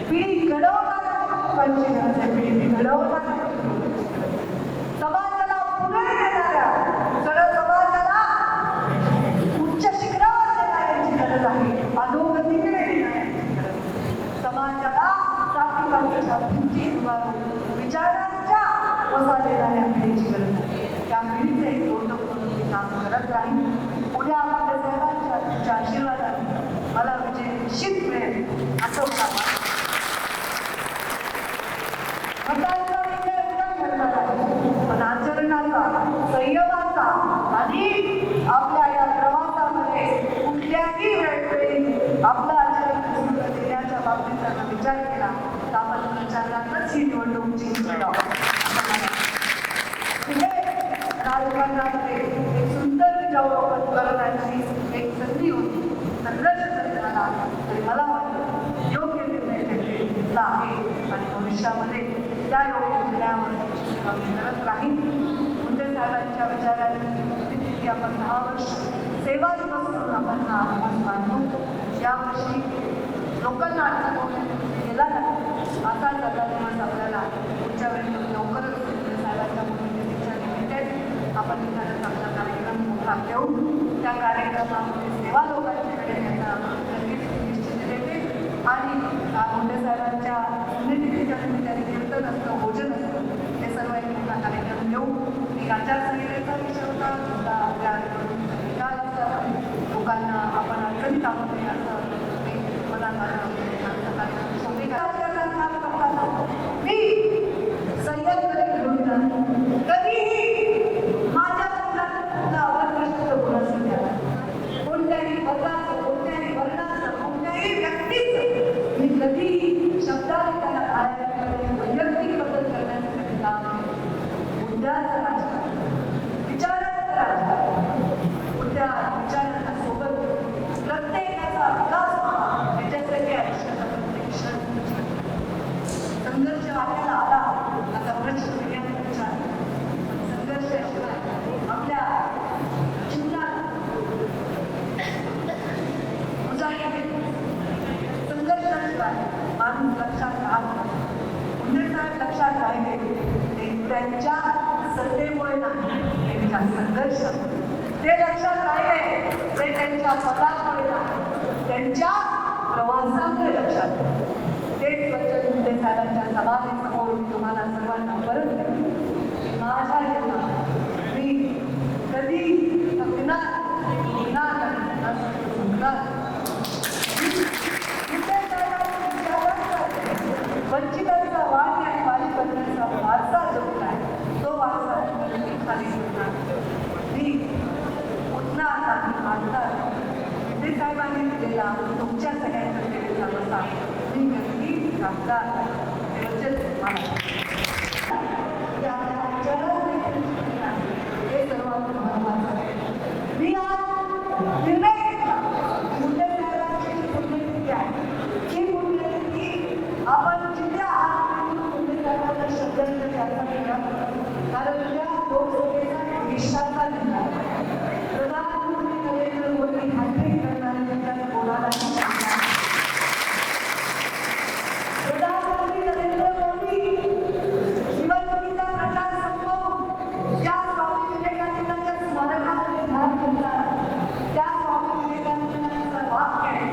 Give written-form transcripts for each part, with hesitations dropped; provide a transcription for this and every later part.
पिढी घडवणाऱ्या लोकांची गरज आहे. पिढी घडवणाऱ्या समाजाला पुढे नेणाऱ्या सरळ समाजाला उच्च शिखरावर नेणाऱ्यांची गरज आहे. अधोगतीकडे नेणाऱ्यांची गरज. समाजाला जातीपातीच्या भिंती उभारून विचारांच्या वसा देणाऱ्या पिढीची गरज आहे. त्या पिढीचं एक रोधक म्हणून मी काम करत राहील. उद्या आपल्या सर्वांच्या तुमच्या आशीर्वादाने मला विजय निश्चित मिळेल असं मला वाटतं. मतांचा विजय उद्या घडणार आहे, पण आचरणाचा, संयमाचा आणि आपल्या या प्रवासामध्ये कुठल्याही वेळोवेळी आपलं आचरण देण्याच्या बाबतीचा विचार केला तर आपण विचारातच ही निवडणूक जिंकलो. राजकारणामध्ये एक सुंदर विचारोपण करण्याची एक संधी होती. संघर्ष जरी झाला तरी मला वाटतं योग्य निर्णय घेतला आहे आणि भविष्यामध्ये त्या योग्य निर्णयावर मी करत राहीन. मुंडे साहेबांच्या विचारांनी आपण 10 वर्ष सेवा दिवस करून आपण हा दिवस मानतो. यावर्षी लोकांना अडचण केला नाही असा सगळा दिवस आपल्याला पुढच्या वेळी लवकरच मुंडे साहेबांच्या पुण्यतिथीच्या निमित्ताने आपण एखादा चांगला कार्यक्रम मोठा घेऊन त्या कार्यक्रमामध्ये सेवा लोकांच्याकडे त्यांना नक्कीच निश्चित देते. आणि मुंडे साहेबांच्या पुण्यतिथीच्या निमित्ताने कीर्तन असतं, भोजन असतं, हे सर्व एक मोठा कार्यक्रम घेऊन मी आचारसंहितेचा विषय होता आपल्या निकाल लोकांना आपण अडचणीत आहोत असं मला मी संयम कधीही माझ्या कोणत्याही पदाचं, कोणत्याही वर्णाचं, कोणत्याही व्यक्तीचं मी कधीही शब्दाने त्याला वैयक्तिक बदल करण्यासाठी काम मुद्द्याचं राजकारण, विचाराचं राजकारण, उद्या विचारांना सोबत प्रत्येकाचा विकास व्हावा याच्यासाठी आयुष्याचा प्रत्येक क्षण संघर्ष आपल्याला आला आता प्रश्न विचार संघर्षाशिवाय आपल्या जीवनात संघर्षाशिवाय माणूस लक्षात राहत. मुंडे साहेब लक्षात राहिले ते त्यांच्या सत्तेमुळे नाही, त्यांच्या संघर्ष ते लक्षात राहिले ते त्यांच्या पदामुळे नाही, त्यांच्या प्रवासामुळे लक्षात. तेच वचन मुंडे साहेबांच्या सभागृहासमोर मी तुम्हाला सर्वांना परत करते. माझ्या जीवनात मी कधी वंचितांचा वाद आणि वाली करण्याचा वारसा जपला आहे. तो वारसा खाली मी पुन्हा आता मुंडे साहेबांनी दिलेला तुमच्या सगळ्यांचा केलेला बसा मी नक्की राखणार हे सर्वात महत्वाचं आहे. मी आज निर्णय घेतला मुंडे साहेबांची पुण्यतिथी आहे. ही पुण्यतिथी आपण जिथे आहात मुंडे साहेबांना श्रद्धांजली अर्पण करा. कारण उद्या लोकसभेचा विश्वासा दिला प्रधानमंत्री नरेंद्र मोदी खात्री करणाऱ्या कोणाला प्रधानमंत्री नरेंद्र मोदी निवडणुकीचा प्रचार संपवून ज्या स्वामी विवेकानंदांच्या स्मरणामध्ये ध्यान करतात त्या स्वामी विवेकानंदांचं वाक्य आहे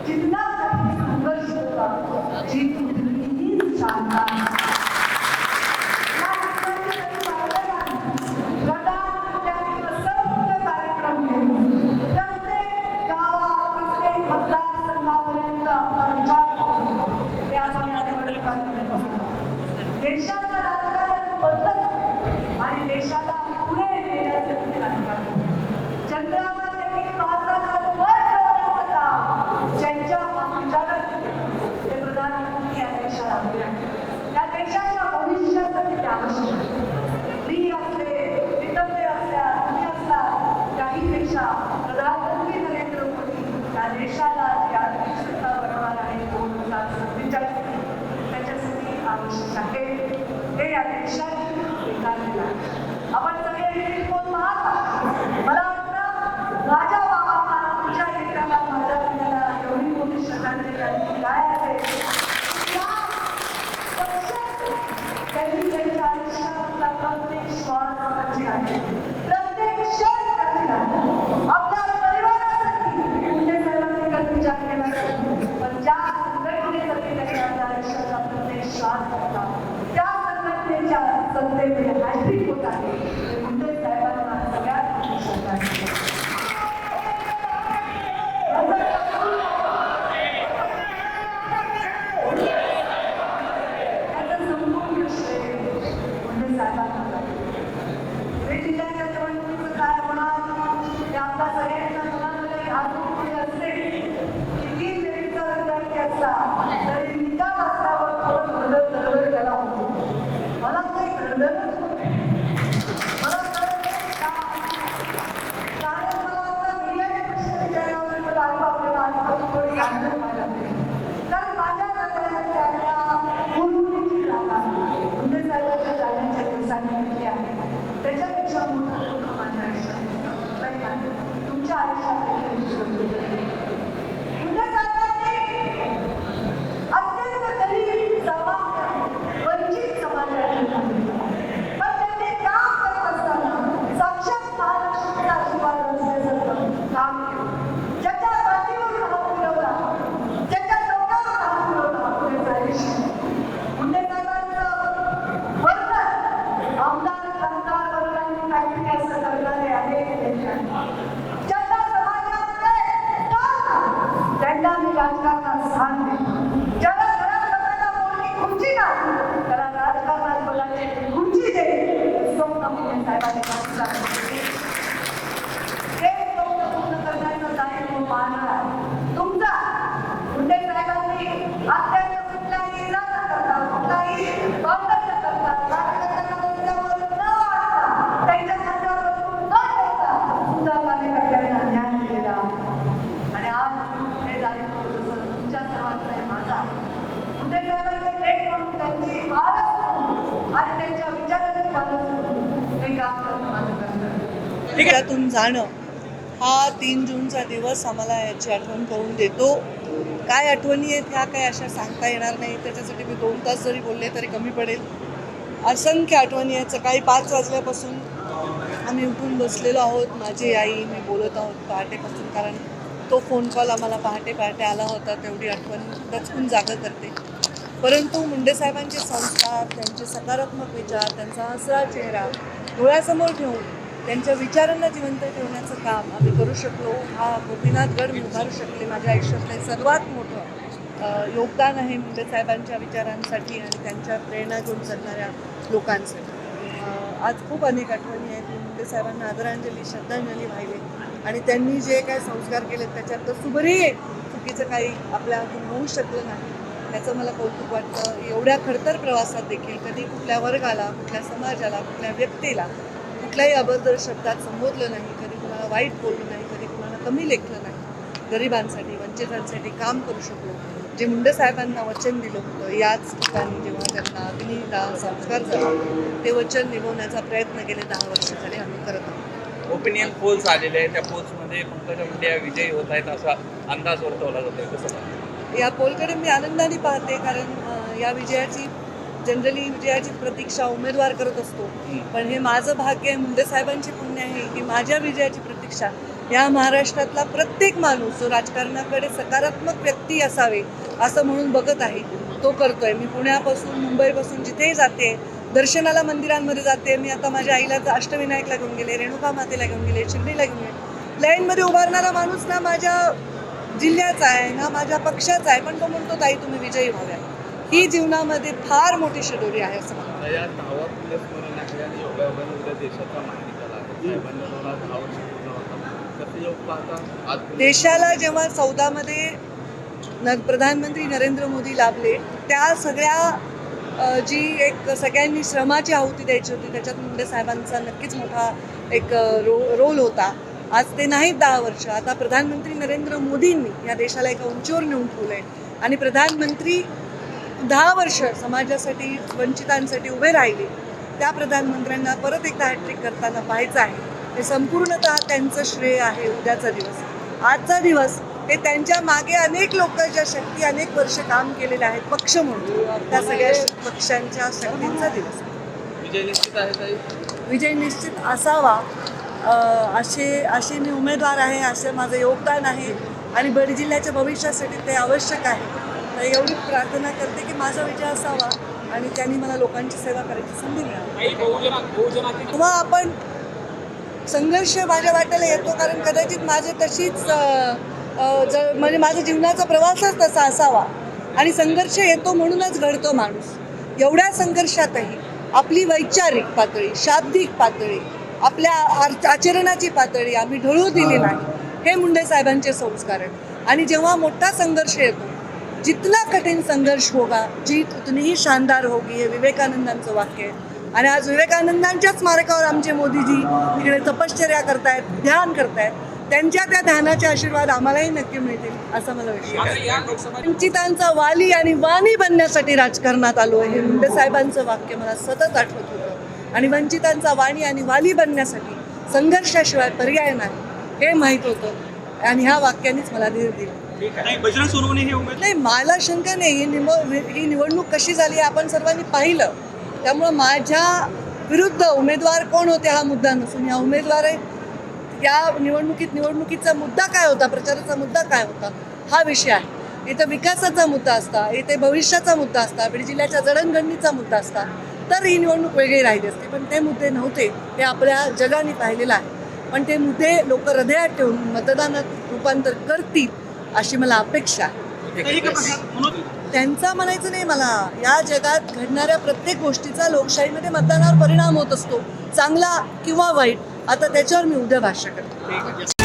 जितना संघर्ष होता जीत उतरलीही शानदार. देशाचं राजकारण बदलत आणि देशाला पुढे नेण्याचं राजकारण चंद्रावर देखील भारताला वर ठेवण्याचा ज्यांच्या विचारात ते प्रधानमंत्री या देशाला त्या देशाच्या भविष्यासाठी ते आवश्यक आहे. स्त्री असले, विधवे असल्या, तुम्ही असला काहीपेक्षा प्रधानमंत्री नरेंद्र मोदी या देशाला जी आर्थिक सत्ता बनवणार आहे 2047 त्याच्यासाठी आवश्यक आहे. हे या देशात विकार केला. आपण सगळे कोण पाहता मला वाटतं माझ्या बाबांना तुमच्या लेकराला माझ्या पिण्याला एवढी मोठी श्रद्धांजली काय असेल त्यांची हालत आणि त्यांच्या विचारांची हालत हे काम करणं माझं कर्तव्य. ठीक आहे, त्यातून जाणं हा 3 जूनचा दिवस आम्हाला याची आठवण करून देतो. काय आठवणी आहेत ह्या काय अशा सांगता येणार नाही, त्याच्यासाठी मी 2 तास जरी बोलले तरी कमी पडेल. असंख्य आठवणी आहेत. सकाळी 5 वाजल्यापासून आम्ही उठून बसलेलो आहोत, माझी आई, मी बोलत आहोत पहाटेपासून, कारण तो फोन कॉल आम्हाला पहाटे पहाटे आला होता. तेवढी आठवण दचकून जागं करते. परंतु मुंडे साहेबांचे संस्कार, त्यांचे सकारात्मक विचार, त्यांचा हसरा चेहरा डोळ्यासमोर ठेवून त्यांच्या विचारांना जिवंत ठेवण्याचं काम आम्ही करू शकलो. हा गोपीनाथगड मी उभारू शकले. माझ्या आयुष्यातलं सर्वात मोठं योगदान आहे मुंडे साहेबांच्या विचारांसाठी आणि त्यांच्या प्रेरणा घेऊन चालणाऱ्या लोकांसाठी. आज खूप अनेक आठवणी आहेत. मुंडे साहेबांना आदरांजली, श्रद्धांजली वाहिली आणि त्यांनी जे काय संस्कार केले त्याच्यात तर सुबरी चुकीचं काही आपल्या हातून होऊ शकलं नाही, त्याचं मला कौतुक वाटतं. एवढ्या खडतर प्रवासात देखील कधी कुठल्या वर्गाला, कुठल्या समाजाला, कुठल्या व्यक्तीला कुठल्याही अभद्र शब्दात संबोधलं नाही, कधी कुणाला वाईट बोललं नाही, कधी कुणाला कमी लेखलं नाही. गरिबांसाठी, वंचितांसाठी काम करू शकलो. जे मुंडे साहेबांना वचन दिलं होतं याच ठिकाणी जेव्हा त्यांना अग्निदा संस्कार झाला, ते वचन निभवण्याचा प्रयत्न गेले 10 वर्ष झाले आम्ही करत आहोत. ओपिनियन पोल्स आलेले आहेत, त्या पोल्समध्ये पंकजा मुंडे विजयी होत आहेत असा अंदाज वर्तवला जातोय. कसं पाहता? या पोलकडे मी आनंदाने पाहते, कारण या विजयाची जनरली विजयाची प्रतीक्षा उमेदवार करत असतो, पण हे माझं भाग्य आहे, मुंडे साहेबांची पुण्य आहे की माझ्या विजयाची प्रतीक्षा या महाराष्ट्रातला प्रत्येक माणूस जो राजकारणाकडे सकारात्मक व्यक्ती असावे असं म्हणून बघत आहे तो करतोय. मी पुण्यापासून मुंबईपासून जिथेही जाते, दर्शनाला मंदिरांमध्ये जाते. मी आता माझ्या आईला अष्टविनायकला घेऊन गेले, रेणुका मातेला घेऊन गेले, शिर्डीला घेऊन गेले. लाईनमध्ये उभारणारा माणूस ना माझ्या जिल्ह्याचा आहे ना माझ्या पक्षाचा आहे, पण तो म्हणतो ताई तुम्ही विजयी व्हाव्या. ही जीवनामध्ये फार मोठी शिदोरी आहे असं मला या 10 स्मरण आहे आणि योगायोगाने उद्या देशाचा माहिती झाला आहे. साहेबांना 10 वर्ष पूर्ण होतात. कसं योग पाहता आज देशाला जेव्हा 14मध्ये प्रधानमंत्री नरेंद्र मोदी लाभले, त्या सगळ्या जी एक सगळ्यांनी श्रमाची आहुती द्यायची होती त्याच्यात मुंडे साहेबांचा नक्कीच मोठा एक रोल होता. आज ते नाहीत 10 वर्ष. आता प्रधानमंत्री नरेंद्र मोदींनी या देशाला एका उंचीवर नेऊन ठेवलं आहे आणि प्रधानमंत्री 10 वर्ष समाजासाठी, वंचितांसाठी उभे राहिले. त्या प्रधानमंत्र्यांना परत एकदा हॅट्रिक करताना पाहायचं आहे. हे संपूर्णतः त्यांचं श्रेय आहे. उद्याचा दिवस, आजचा दिवस हे त्यांच्या मागे अनेक लोक ज्या शक्ती अनेक वर्ष काम केलेले आहेत पक्ष म्हणून, त्या सगळ्या पक्षांच्या शक्तींचा दिवस. विजय निश्चित आहे ताई? विजय निश्चित असावा असे मी उमेदवार आहे, असे माझं योगदान आहे आणि बड जिल्ह्याच्या भविष्यासाठी ते आवश्यक आहे. तर एवढी प्रार्थना करते की माझा विजय असावा आणि त्यांनी मला लोकांची सेवा करायची संधी मिळावी. तेव्हा आपण संघर्ष माझ्या वाट्याला येतो, कारण कदाचित माझे तशीच म्हणजे माझा जीवनाचा प्रवासच तसा असावा आणि संघर्ष येतो म्हणूनच घडतो माणूस. एवढ्या संघर्षातही आपली वैचारिक पातळी, शाब्दिक पातळी, आपल्या आचरणाची पातळी आम्ही ढळू दिली नाही. हे मुंडे साहेबांचे संस्कार आहेत. आणि जेव्हा मोठा संघर्ष येतो, जितना कठीण संघर्ष होगा जीत उतनी ही शानदार होगी, हे विवेकानंदांचं वाक्य आहे. आणि आज विवेकानंदांच्या स्मारकावर आमचे मोदीजी तिकडे तपश्चर्या करतायत, ध्यान करतायत. त्यांच्या त्या ध्यानाचे आशीर्वाद आम्हालाही नक्की मिळतील असं मला विश्वास. वंचितांचा वाली आणि वाणी बनण्यासाठी राजकारणात आलो आहे, हे मुंडे साहेबांचं वाक्य मला सतत आठवत होतं. आणि वंचितांचा वाणी आणि वाली बनण्यासाठी संघर्षाशिवाय पर्याय नाही हे माहीत होतं आणि ह्या वाक्यानेच मला धीर दिला. नाही, मला शंका नाही. ही निवडणूक कशी झाली आपण सर्वांनी पाहिलं. त्यामुळं माझ्या विरुद्ध उमेदवार कोण होते हा मुद्दा नसून या उमेदवार या निवडणुकीचा मुद्दा काय होता, प्रचाराचा मुद्दा काय होता हा विषय आहे. इथं विकासाचा मुद्दा असता, इथे भविष्याचा मुद्दा असता, बीड जिल्ह्याच्या जडणघडणीचा मुद्दा असता तर ही निवडणूक वेगळी राहिली असते. पण ते मुद्दे नव्हते, हे आपल्या जगाने पाहिलेलं आहे. पण ते मुद्दे लोक हृदयात ठेवून मतदानात रूपांतर करतील अशी मला अपेक्षा आहे. त्यांचा म्हणायचं नाही मला. या जगात घडणाऱ्या प्रत्येक गोष्टीचा लोकशाहीमध्ये मतदानावर परिणाम होत असतो, चांगला किंवा वाईट. आता त्याच्यावर मी उद्या भाष्य करते.